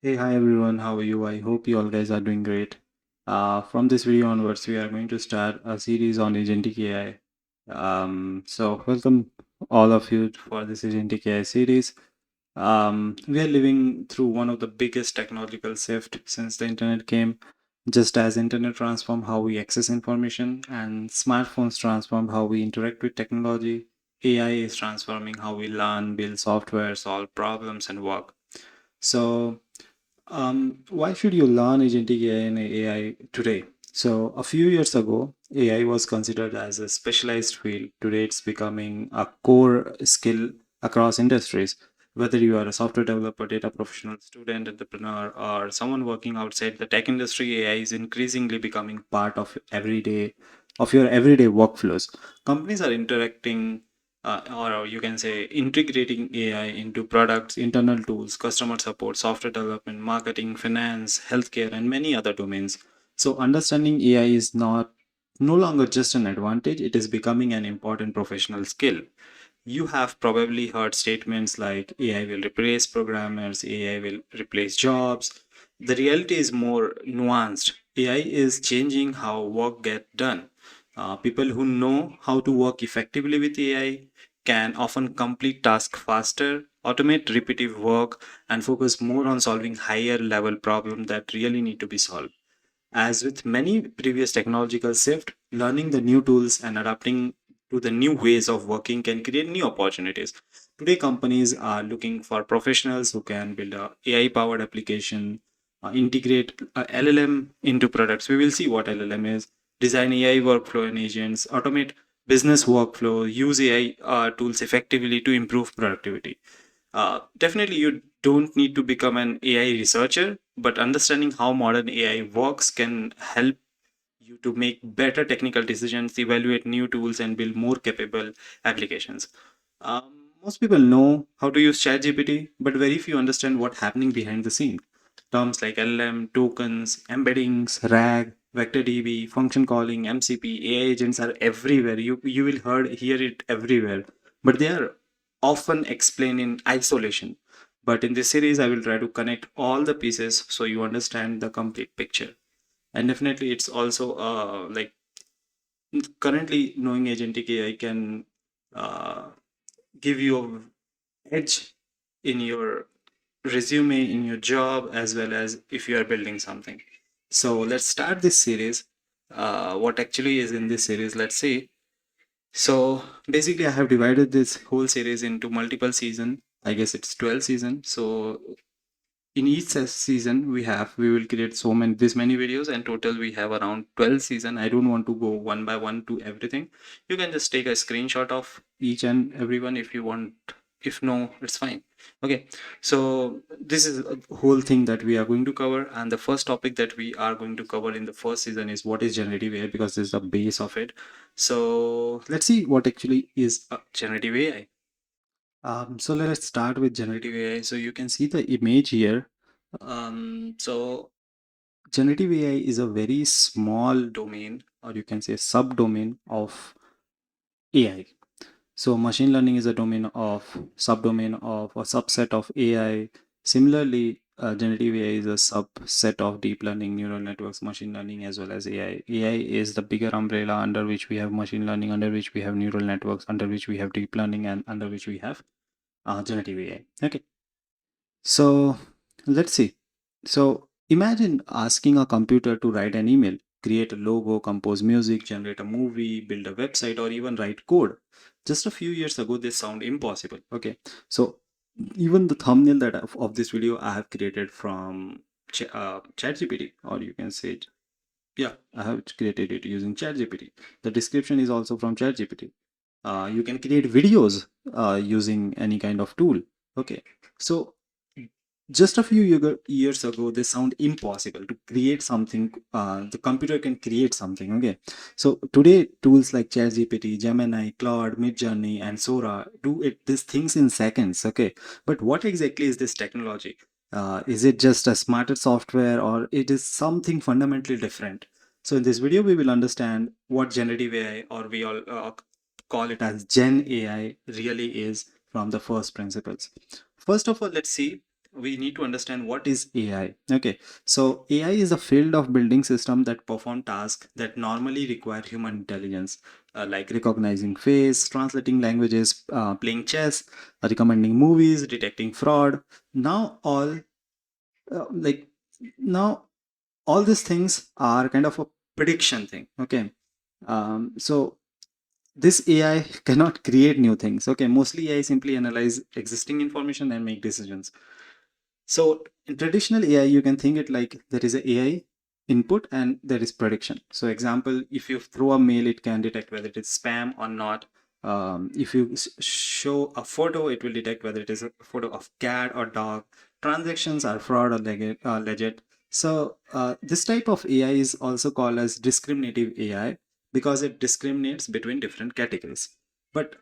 Hey, hi everyone, how are you? I hope you all guys are doing great. From this video onwards, we are going to start a series on Agentic AI. So welcome all of you for this Agentic AI series. We are living through one of the biggest technological shift since the internet came. Just as internet transformed how we access information and smartphones transformed how we interact with technology, AI is transforming how we learn, build software, solve problems, and work. So why should you learn agentic AI and AI today? So, a few years ago, AI was considered as a specialized field. Today, it's becoming a core skill across industries. Whether you are a software developer, data professional, student, entrepreneur, or someone working outside the tech industry, AI is increasingly becoming part of your everyday workflows. Companies are interacting or you can say integrating AI into products, internal tools, customer support, software development, marketing, finance, healthcare, and many other domains. So understanding AI is no longer just an advantage, it is becoming an important professional skill. You have probably heard statements like AI will replace programmers, AI will replace jobs. The reality is more nuanced. AI is changing how work gets done. People who know how to work effectively with AI can often complete tasks faster, automate repetitive work, and focus more on solving higher level problems that really need to be solved. As with many previous technological shifts, learning the new tools and adapting to the new ways of working can create new opportunities. Today, companies are looking for professionals who can build a AI-powered application, integrate a LLM into products. We will see what LLM is, design AI workflow and agents, automate business workflow, use AI tools effectively to improve productivity. Definitely, you don't need to become an AI researcher, but understanding how modern AI works can help you to make better technical decisions, evaluate new tools, and build more capable applications. Most people know how to use ChatGPT, but very few understand what's happening behind the scene. Terms like LLM, tokens, embeddings, RAG, vector DB, function calling, MCP, AI agents are everywhere. You will hear it everywhere, but they are often explained in isolation. But in this series, I will try to connect all the pieces so you understand the complete picture. And definitely, it's also like currently knowing agentic AI can uh, give you a edge in your resume, in your job, as well as if you are building something. So let's start this series. What actually is in this series? Let's see. So basically, I have divided this whole series into multiple season. I guess it's 12 season. So in each season we will create so many this many videos, and total we have around 12 season. I don't want to go one by one to everything. You can just take a screenshot of each and every one if you want. If no, it's fine. Okay, so this is a whole thing that we are going to cover, and the first topic that we are going to cover in the first season is what is generative AI, because this is the base of it. So let's see what actually is generative AI. So let's start with generative AI. So you can see the image here. So generative AI is a very small domain, or you can say subdomain of AI. So machine learning is a domain of subdomain of a subset of AI. Similarly, generative AI is a subset of deep learning, neural networks, machine learning, as well as AI. AI is the bigger umbrella under which we have machine learning, under which we have neural networks, under which we have deep learning, and under which we have generative AI. Okay. So let's see. So imagine asking a computer to write an email, create a logo, compose music, generate a movie, build a website, or even write code. Just a few years ago, this sounded impossible. Okay. So even the thumbnail of this video I have created from ChatGPT, or you can say, yeah, I have created it using ChatGPT. The description is also from ChatGPT. You can create videos using any kind of tool. Okay. So just a few years ago, this sound impossible to create something. The computer can create something. Okay, so today tools like ChatGPT, Gemini, Claude, Midjourney, and Sora do these things in seconds. Okay, but what exactly is this technology? Is it just a smarter software, or it is something fundamentally different? So in this video, we will understand what generative AI, or we all call it as Gen AI, really is from the first principles. First of all, let's see. we need to understand what is AI. Okay, so AI is a field of building system that perform tasks that normally require human intelligence, like recognizing face, translating languages, playing chess, recommending movies, detecting fraud. Now all like now all these things are kind of a prediction thing. Okay, so this AI cannot create new things. Okay, mostly AI simply analyze existing information and make decisions. So in traditional AI, you can think it like there is a AI input and there is prediction. So example, if you throw a mail, it can detect whether it is spam or not. If you show a photo, it will detect whether it is a photo of cat or dog. Transactions are fraud or legit. So this type of AI is also called as discriminative AI because it discriminates between different categories. But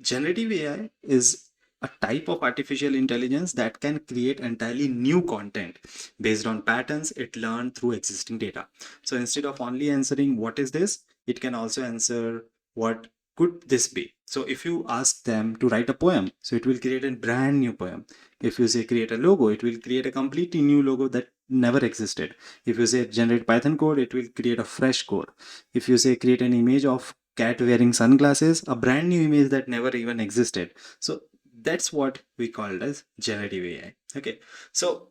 generative AI is a type of artificial intelligence that can create entirely new content based on patterns it learned through existing data. So instead of only answering what is this, it can also answer what could this be. So if you ask them to write a poem, so it will create a brand new poem. If you say create a logo, it will create a completely new logo that never existed. If you say generate Python code, it will create a fresh code. If you say create an image of cat wearing sunglasses, a brand new image that never even existed. So that's what we call as generative AI. Okay, so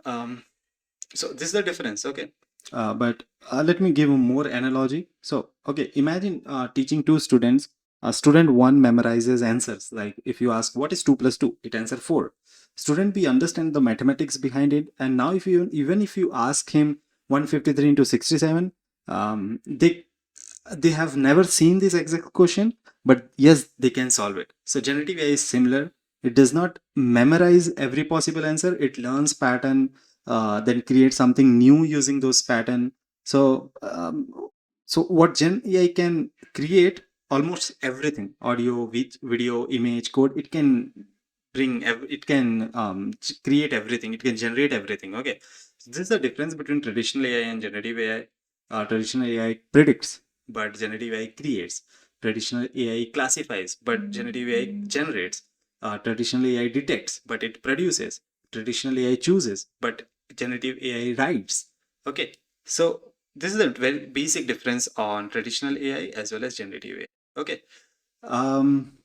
um, so this is the difference. Okay, but let me give a more analogy. So okay, imagine teaching two students. Student one memorizes answers. Like if you ask what is 2 plus 2, it answer 4. Student B understand the mathematics behind it, and now if you even if you ask him 153 into 67, they have never seen this exact question, but yes, they can solve it. So generative AI is similar. It does not memorize every possible answer. It learns pattern, then create something new using those pattern. So so what Gen AI can create almost everything: audio, video, image, code. It can it can create everything. It can generate everything. Okay, so this is the difference between traditional AI and generative AI. Traditional AI predicts, but generative AI creates. Traditional AI classifies, but generative AI generates. Traditional AI detects, but it produces. Traditional AI chooses, but generative AI writes. Okay, so this is a very basic difference on traditional AI as well as generative AI. Okay, um,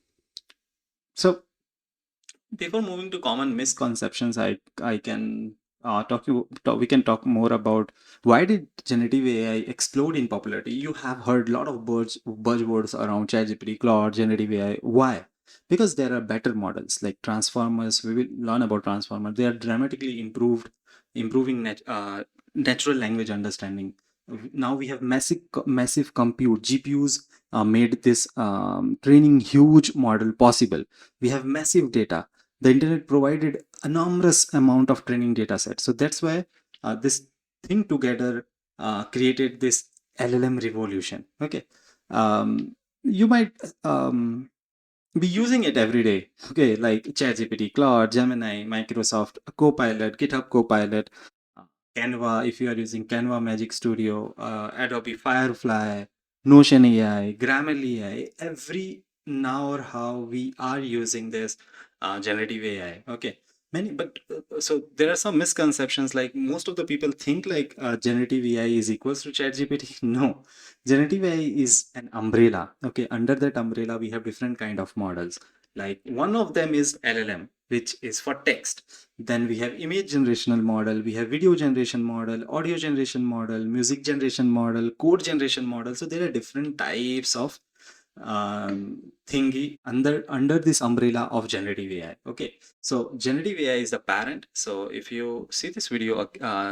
so before moving to common misconceptions, I can we can talk more about why did generative AI explode in popularity. You have heard a lot of buzzwords around ChatGPT, Claude, generative AI. Why? Because there are better models like transformers. We will learn about transformers. They are dramatically improving natural language understanding. Now we have massive compute GPUs made this training huge model possible. We have massive data. The internet provided enormous amount of training data sets. So that's why this thing together created this LLM revolution. Okay, you might be using it every day. Okay, like ChatGPT, Claude, Gemini, Microsoft Copilot, GitHub Copilot, uh, Canva. If you are using Canva, Magic Studio, Adobe Firefly, Notion AI, Grammarly AI, every now or how we are using this generative AI. Okay, many, but so there are some misconceptions. Like most of the people think like generative AI is equals to ChatGPT. No, generative AI is an umbrella. Okay, under that umbrella, we have different kind of models. Like one of them is LLM, which is for text. Then we have image generational model, we have video generation model, audio generation model, music generation model, code generation model. So there are different types of thingy under this umbrella of generative AI. Okay, so generative AI is the parent. So if you see this video,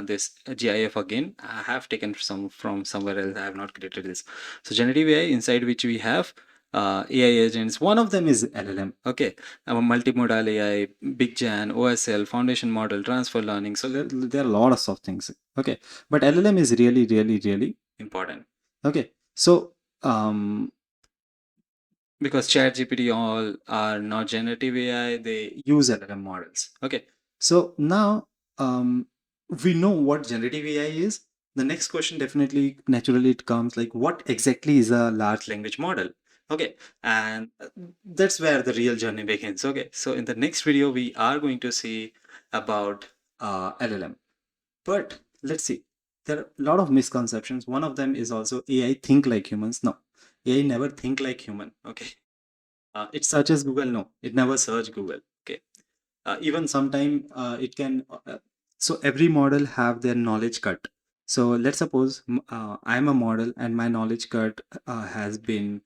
this GIF again, I have taken some from somewhere else. I have not created this. So generative AI, inside which we have AI agents. One of them is LLM. Okay, multimodal AI, Big Jan, OSL, foundation model, transfer learning. So there are lots of things. Okay, but LLM is really important. Okay, so because ChatGPT all are not generative AI, they use LLM models. Okay, so now we know what generative AI is. The next question definitely naturally it comes like what exactly is a large language model? Okay, and that's where the real journey begins. Okay, so in the next video, we are going to see about LLM. But let's see, there are a lot of misconceptions. One of them is also AI think like humans. No, AI never think like human. Okay, it searches Google. No, it never search Google. Okay, even sometime it can. So every model have their knowledge cut. So let's suppose I'm a model and my knowledge cut has been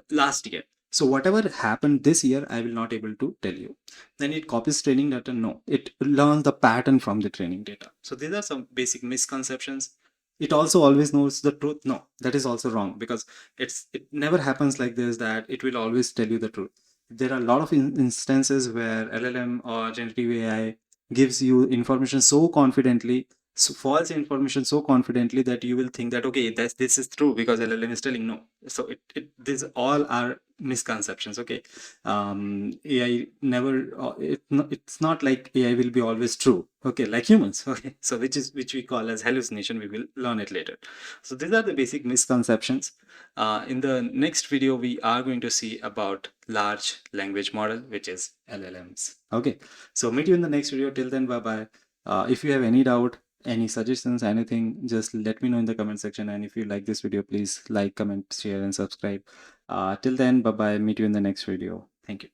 last year. So whatever happened this year, I will not able to tell you. Then it copies training data. No, it learns the pattern from the training data. So these are some basic misconceptions. It also always knows the truth. No, that is also wrong, because it never happens like this, that it will always tell you the truth. There are a lot of instances where LLM or generative AI gives you information so confidently, so false information so confidently, that you will think that okay, this is true because LLM is telling. No. So these all are misconceptions. Okay, AI never. It's not like AI will be always true. Okay, like humans. Okay, so which we call as hallucination. We will learn it later. So these are the basic misconceptions. In the next video, we are going to see about large language model, which is LLMs. Okay, so meet you in the next video. Till then, bye bye. If you have any doubt, any suggestions, anything, just let me know in the comment section. And if you like this video, please like, comment, share, and subscribe. Till then, bye bye. Meet you in the next video. Thank you.